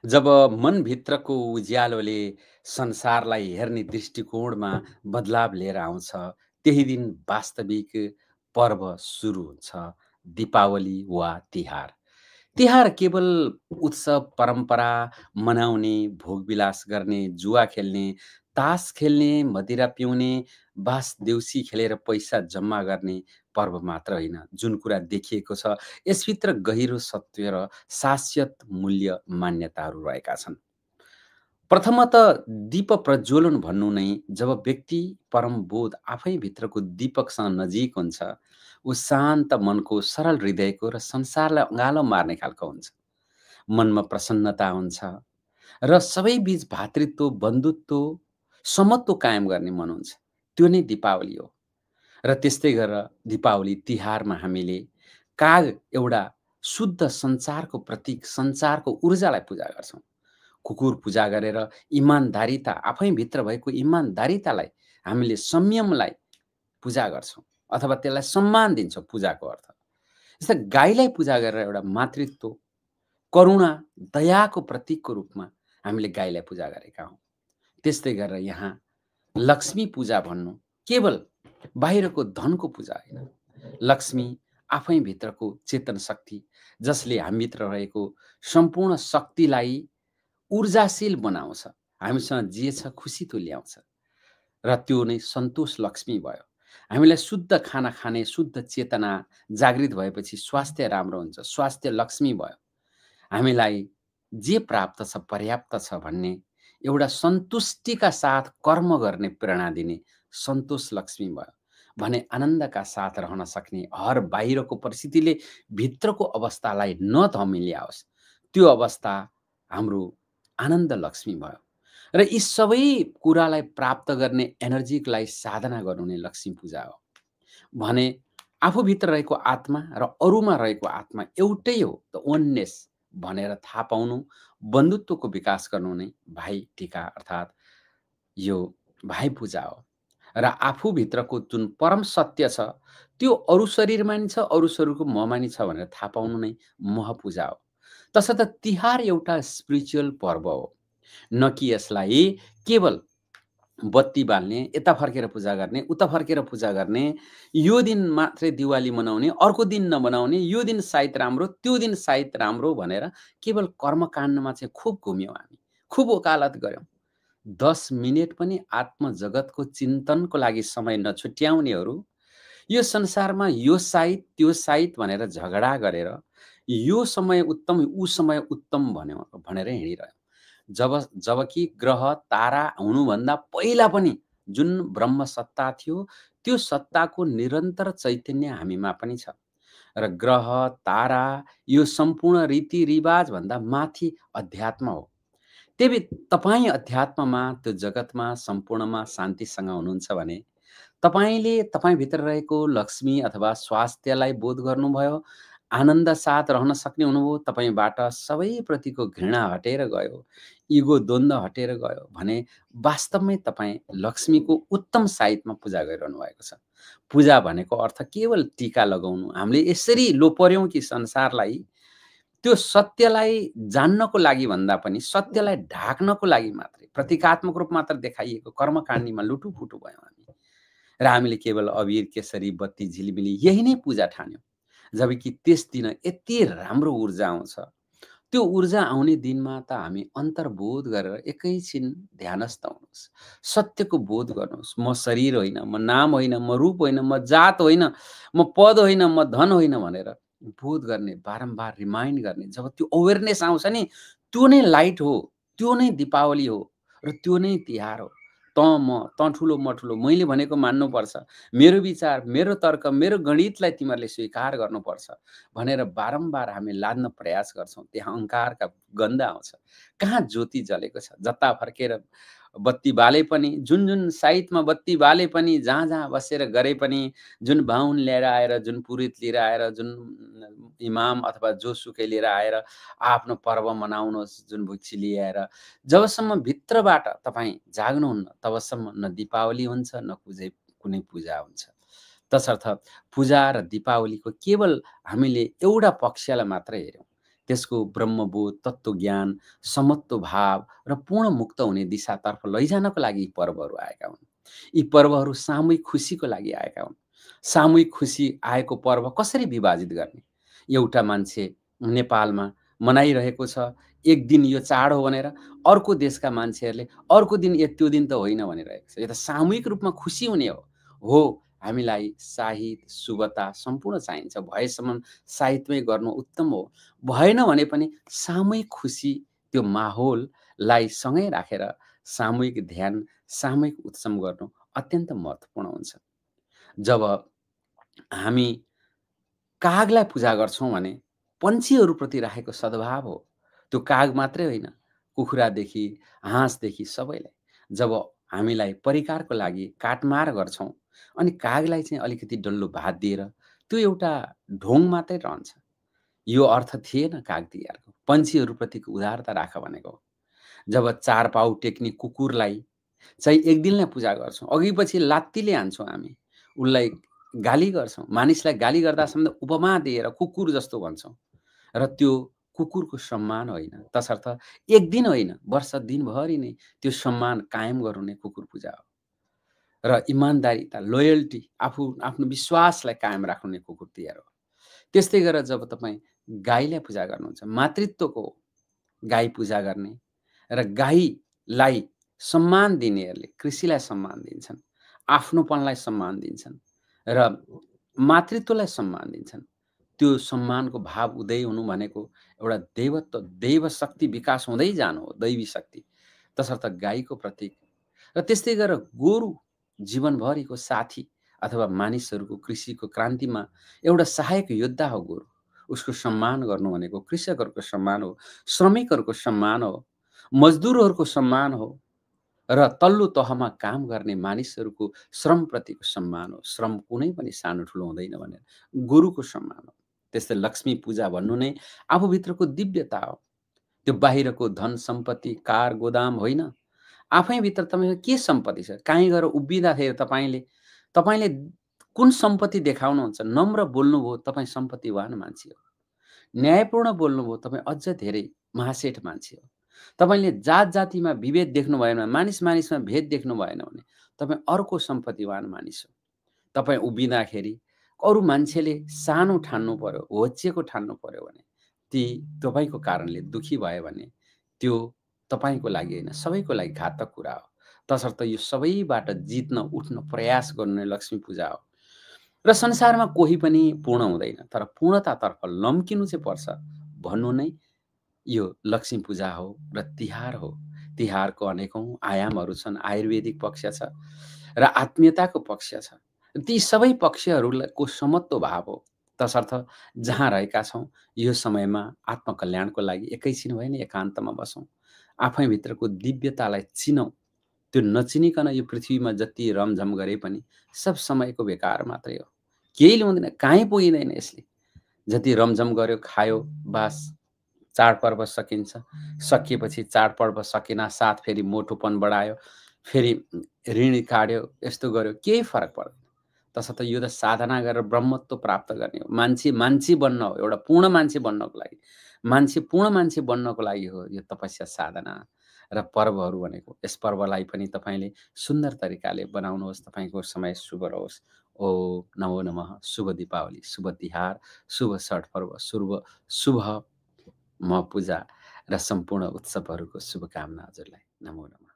जब मनभित्रको उज्यालोले संसारलाई हेर्ने दृष्टिकोणमा बदलाव लिएर आउँछ, त्यही दिन वास्तविक पर्व सुरु हुन्छ, दीपावली वा तिहार। तिहार केवल उत्सव परम्परा मनाउने, भोगविलास गर्ने, जुवा खेल्ने, तास खेल्ने, मदिरा पिउने, बास देउसी खेलेर पैसा जम्मा गर्ने पर्व मात्र होइन। जुन कुरा देखिएको छ, यसभित्र गहिरो सत्य र शाश्वत मूल्य मान्यताहरू रहेका छन्। प्रथमतः दीप प्रज्वलन भन्नु नै जब व्यक्ति परम बोध आफै भित्रको दीपकसँग नजिक हुन्छ, ऊ शान्त मनको, सरल हृदयको र संसारलाई अँगालो मार्ने खालको हुन्छ। मनमा प्रसन्नता हुन्छ र सबै बीच भातृत्व, बन्धुत्व, समत्व कायम गर्ने मन हुन्छ। त्यो नै दीपावली हो। र त्यस्तै गरेर दीपावली तिहारमा हामीले काग एउटा शुद्ध सञ्चारको प्रतीक, सञ्चारको ऊर्जालाई पूजा गर्छौँ। कुकुर पूजा गरेर इमानदारिता, आफैभित्र भएको इमानदारितालाई, हामीले संयमलाई पूजा गर्छौँ अथवा त्यसलाई सम्मान दिन्छौँ पूजाको अर्थ। जस्तै गाईलाई पूजा गरेर एउटा मातृत्व, करुणा, दयाको प्रतीकको रूपमा हामीले गाईलाई पूजा गरेका हौँ। त्यस्तै गरेर यहाँ लक्ष्मी पूजा भन्नु केवल बाहिरको धनको पूजा होइन। लक्ष्मी आफैभित्रको चेतन शक्ति, जसले हामीभित्र रहेको सम्पूर्ण शक्तिलाई ऊर्जाशील बनाउँछ, हामीसँग जे छ खुसी तुल्याउँछ र त्यो नै सन्तोष लक्ष्मी भयो। हामीलाई शुद्ध खाना खाने, शुद्ध चेतना जागृत भएपछि स्वास्थ्य राम्रो हुन्छ, स्वास्थ्य लक्ष्मी भयो। हामीलाई जे प्राप्त छ, पर्याप्त छ भन्ने एउटा सन्तुष्टिका साथ कर्म गर्ने प्रेरणा दिने सन्तोष लक्ष्मी भयो भने आनन्दका साथ रहन सक्ने, हर बाहिरको परिस्थितिले भित्रको अवस्थालाई नधमिल्याओस्, त्यो अवस्था हाम्रो आनन्द लक्ष्मी भयो। र यी सबै कुरालाई प्राप्त गर्ने एनर्जीलाई साधना गर्नु नै लक्ष्मी पूजा हो भने आफूभित्र रहेको आत्मा र अरूमा रहेको आत्मा एउटै हो, द ओननेस भनेर थाहा पाउनु, बन्धुत्वको विकास गर्नु नै भाइ टिका अर्थात् यो भाइ पूजा हो। र आफूभित्रको जुन परम सत्य छ, त्यो अरू शरीरमा नि छ, अरू शरीरको ममा नि छ भनेर थाहा पाउनु नै मह पूजा हो। तसर्थ तिहार एउटा स्पिरिचुअल पर्व हो, न कि यसलाई केवल बत्ती बाल्ने, यता फर्केर पूजा गर्ने, उता फर्केर पूजा गर्ने, यो दिन मात्रै दिवाली मनाउने, अर्को दिन नमनाउने, यो दिन सायद राम्रो, त्यो दिन सायद राम्रो भनेर केवल कर्मकाण्डमा चाहिँ खुब घुम्यौँ हामी, खुब वकालत गऱ्यौँ। 10 मिनेट पनि आत्मजगतको चिन्तनको लागि समय नछुट्याउनेहरू यो संसारमा यो साइत त्यो साइत भनेर झगडा गरेर यो समय उत्तम, ऊ समय उत्तम भनेर हिँडिरह्यो। जबकि ग्रह तारा हुनुभन्दा पहिला पनि जुन ब्रह्म सत्ता थियो, त्यो सत्ताको निरन्तर चैतन्य हामीमा पनि छ। र ग्रह तारा यो सम्पूर्ण रीतिरिवाज भन्दा माथि अध्यात्म हो। त्यही तपाईँ अध्यात्ममा, त्यो जगतमा, सम्पूर्णमा शान्तिसँग हुनुहुन्छ भने तपाईँले तपाईँभित्र रहेको लक्ष्मी अथवा स्वास्थ्यलाई बोध गर्नुभयो, आनन्द साथ रहन सक्ने हुनुभयो, तपाईँबाट सबैप्रतिको घृणा हटेर गयो, इगो द्वन्द्व हटेर गयो भने वास्तवमै तपाईँ लक्ष्मीको उत्तम साइतमा पूजा गरिरहनु भएको छ। पूजा भनेको अर्थ केवल टीका लगाउनु, हामीले यसरी लोपर्यौँ कि संसारलाई त्यो सत्यलाई जान्नको लागि भन्दा पनि सत्यलाई ढाक्नको लागि मात्रै प्रतीकात्मक रूप मात्र देखाइएको कर्मकाण्डीमा लुटुपुटु भयौँ हामी। र हामीले केवल अबिर, केसरी, बत्ती, झिलिमिली यही नै पूजा ठान्यौँ। जबकि त्यस दिन यति राम्रो ऊर्जा आउँछ। त्यो ऊर्जा आउने दिनमा त हामी अन्तर्बोध गरेर एकैछिन ध्यानस्थ हुनुहोस्, सत्यको बोध गर्नुहोस्। म शरीर होइन, म नाम होइन, म रूप होइन, म जात होइन, म पद होइन, म धन होइन भनेर बोध गर्ने, बारम्बार रिमाइन्ड गर्ने। जब त्यो अवेरनेस आउँछ नि, त्यो नै लाइट हो, त्यो नै दीपावली हो र त्यो नै तिहार हो। तँ ठुलो, म ठुलो, मैले भनेको मान्नुपर्छ, मेरो विचार, मेरो तर्क, मेरो गणितलाई तिमीहरूले स्वीकार गर्नुपर्छ भनेर बारम्बार हामी लाद्न प्रयास गर्छौँ। त्यहाँ अहङ्कारका गन्ध आउँछ। कहाँ ज्योति जलेको छ? जता फर्केर बत्ती बाले पनि, जुन जुन साइतमा बत्ती बाले पनि, जहाँ जहाँ बसेर गरे पनि, जुन बाहुन लिएर आएर, जुन पुरोहित लिएर आएर, जुन इमाम अथवा जोसुकै लिएर आएर आफ्नो पर्व मनाउनुहोस्, जुन भिक्षी लिएर, जबसम्म भित्रबाट तपाईँ जाग्नुहुन्न तबसम्म न दीपावली हुन्छ न कुनै पूजा हुन्छ। तसर्थ पूजा र दीपावलीको केवल हामीले एउटा पक्षलाई मात्र हेऱ्यौँ। त्यसको ब्रह्मबोध, तत्त्वज्ञान, समत्व भाव र पूर्ण मुक्त हुने दिशातर्फ लैजानको लागि यी पर्वहरू आएका हुन्। यी पर्वहरू सामूहिक खुसीको लागि आएका हुन्। सामूहिक खुसी आएको पर्व कसरी विभाजित गर्ने? एउटा मान्छे नेपालमा मनाइरहेको छ, एक दिन यो चाड हो भनेर, अर्को देशका मान्छेहरूले अर्को दिन त्यो दिन त होइन भनिरहेको छ। यो त सामूहिक रूपमा खुसी हुने हो। हामीलाई साहित्य, शुभता सम्पूर्ण चाहिन्छ। भएसम्म साहित्यमै गर्नु उत्तम हो। भएन भने पनि सामूहिक खुसी, त्यो माहौललाई सँगै राखेर सामूहिक ध्यान, सामूहिक उत्सव गर्नु अत्यन्त महत्त्वपूर्ण हुन्छ। जब हामी कागलाई पूजा गर्छौँ भने पन्छीहरूप्रति राखेको सद्भाव हो। त्यो काग मात्रै होइन, कुखुरादेखि हाँसदेखि सबैलाई। जब हामीलाई परिकारको लागि काटमार गर्छौँ अनि कागलाई चाहिँ अलिकति डल्लो भात दिएर त्यो एउटा ढोङ मात्रै रहन्छ। यो अर्थ थिएन काग तिहारको। पन्छीहरूप्रतिको उदारता राख भनेको। जब 4 पाउ टेक्ने कुकुरलाई चाहिँ एक दिनलाई पूजा गर्छौँ, अघि-पछि लात्तीले हान्छौँ हामी। उसलाई गाली गर्छौँ। मानिसलाई गाली गर्दासम्म उपमा दिएर कुकुर जस्तो भन्छौँ र त्यो कुकुरको सम्मान होइन। तसर्थ एक दिन होइन, वर्ष दिनभरि नै त्यो सम्मान कायम गर्नु नै कुकुर पूजा हो। र इमान्दारिता, लोयल्टी, आफ्नो विश्वासलाई कायम राख्नु नै कुकुर तिहार हो। त्यस्तै गरेर जब तपाईँ गाईलाई पूजा गर्नुहुन्छ, मातृत्वको गाई पूजा गर्ने र गाईलाई सम्मान दिनेहरूले कृषिलाई सम्मान दिन्छन्, आफ्नोपनलाई सम्मान दिन्छन् र मातृत्वलाई सम्मान दिन्छन्। त्यो सम्मानको भाव उदय हुनु भनेको एउटा देवत्व, दैव शक्ति विकास हुँदै जानु हो, दैवी शक्ति। तसर्थ गाईको प्रतीक र त्यस्तै गरेर गोरु जीवनभरिको साथी अथवा मानिसहरूको कृषिको क्रान्तिमा एउटा सहायक योद्धा हो गोरु। उसको सम्मान गर्नु भनेको कृषकहरूको सम्मान हो, श्रमिकहरूको सम्मान हो, मजदुरहरूको सम्मान हो र तल्लो तहमा काम गर्ने मानिसहरूको श्रमप्रतिको सम्मान हो। श्रम कुनै पनि सानो ठुलो हुँदैन भनेर गोरुको सम्मान हो। त्यस्तै लक्ष्मी पूजा भन्नु नै आफूभित्रको दिव्यता हो। त्यो बाहिरको धन सम्पत्ति, कार, गोदाम होइन। आफैभित्र तपाईँको के सम्पत्ति छ? काहीँ गएर उभिँदाखेरि तपाईँले कुन सम्पत्ति देखाउनुहुन्छ? नम्र बोल्नुभयो, तपाईँ सम्पत्तिवान मान्छे हो। न्यायपूर्ण बोल्नुभयो, तपाईँ अझ धेरै महासेठ मान्छे हो। तपाईँले जात-जातिमा विभेद देख्नु भएन, मानिसमा भेद देख्नु भएन भने तपाईँ अर्को सम्पत्तिवान मानिस हो। तपाईँ उभिँदाखेरि अरू मान्छेले सानो ठान्नु पर्यो, होच्चिएको ठान्नु पर्यो भने तपाईँको कारणले दुःखी भयो भने त्यो तपाईँको लागि होइन, सबैको लागि घातक कुरा हो। तसर्थ यो सबैबाट जित्न, उठ्न प्रयास गर्नु नै लक्ष्मी पूजा हो। र संसारमा कोही पनि पूर्ण हुँदैन, तर पूर्णतातर्फ लम्किनु चाहिँ पर्छ भन्नु नै यो लक्ष्मी पूजा हो र तिहार हो। तिहारको अनेकौँ आयामहरू छन्। आयुर्वेदिक पक्ष छ र आत्मीयताको पक्ष छ। ती सबै पक्षहरूको समत्व भाव हो। तसर्थ जहाँ रहेका छौँ यो समयमा आत्मकल्याणको लागि एकैछिन भए नि एकान्तमा बसौँ। आफैभित्रको दिव्यतालाई चिनौँ। त्यो नचिनिकन यो पृथ्वीमा जति रमझम गरे पनि सब समयको बेकार मात्रै हो। केही ल्याउँदैन, कहीँ पुगिँदैन यसले। जति रमझम गर्यो, खायो, बास, चाडपर्व सकिन्छ। सकिएपछि चाडपर्व सकिन साथ फेरि मोटोपन बढायो, फेरि ऋण काट्यो, यस्तो गर्यो, केही फरक पर्दैन। तसर्थ यो त साधना गरेर ब्रह्मत्व प्राप्त गर्ने हो। मान्छे बन्न हो, एउटा पूर्ण मान्छे बन्नको लागि। पूर्ण मान्छे बन्नको लागि हो यो तपस्या, साधना र पर्वहरू भनेको। यस पर्वलाई पनि तपाईँले सुन्दर तरिकाले बनाउनुहोस्। तपाईँको समय शुभ रहोस्। ओम नमो नमः। शुभ दीपावली, शुभ तिहार, शुभ षठपर्व, शुभ म पूजा र सम्पूर्ण उत्सवहरूको शुभकामना हजुरलाई। नमो नमः।